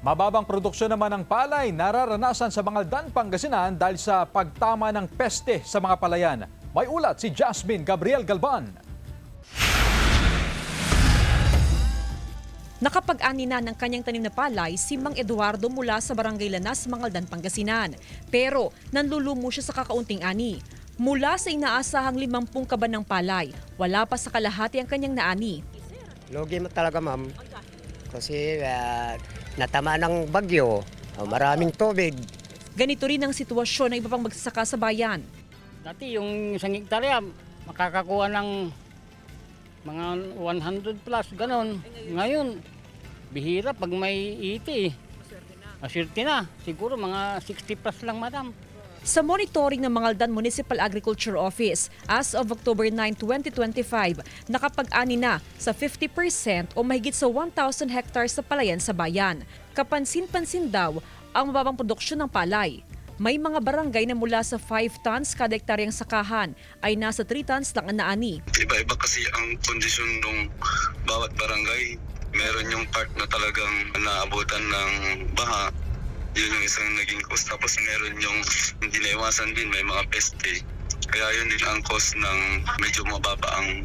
Mababang produksyon naman ng palay nararanasan sa Mangaldan, Pangasinan dahil sa pagtama ng peste sa mga palayan. May ulat si Jasmine Gabriel Galban. Nakapag-ani na ng kanyang tanim na palay si Mang Eduardo mula sa Barangay Lanas, Mangaldan, Pangasinan. Pero nanlulumo siya sa kakaunting ani. Mula sa inaasahang 50 kaban ng palay, wala pa sa kalahati ang kanyang naani. Lugi mo talaga, ma'am. Kasi natama ng bagyo, maraming tubig. Ganito rin ang sitwasyon ng iba pang magsasaka sa bayan. Dati yung isang hektarya, makakakuha ng mga 100 plus, ganon. Ngayon, bihira pag may iti. Maswerte na. Siguro mga 60 plus lang, madam. Sa monitoring ng Mangaldan Municipal Agriculture Office, as of October 9, 2025, nakapag-ani na sa 50% o mahigit sa 1,000 hectares sa palayan sa bayan. Kapansin-pansin daw ang mababang produksyon ng palay. May mga barangay na mula sa 5 tons kada hektaryang sakahan ay nasa 3 tons lang ang naani. Iba-iba kasi ang kondisyon ng bawat barangay. Meron yung part na talagang naabutan ng baha. Yun yung isang naging cause. Tapos meron yung hindi naiwasan din, may mga peste. Kaya yun din ang cause ng medyo mababa ang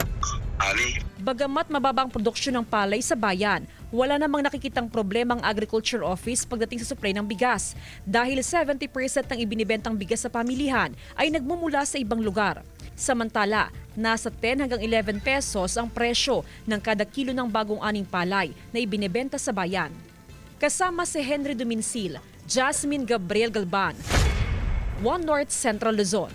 ani. Bagamat mababa ang produksyon ng palay sa bayan, wala namang nakikitang problema ang Agriculture Office pagdating sa supply ng bigas dahil 70% ng ibinibentang bigas sa pamilihan ay nagmumula sa ibang lugar. Samantala, nasa 10 hanggang 11 pesos ang presyo ng kada kilo ng bagong aning palay na ibinebenta sa bayan. Kasama si Henry Duminsil, Jasmine Gabriel Galban, One North Central Luzon.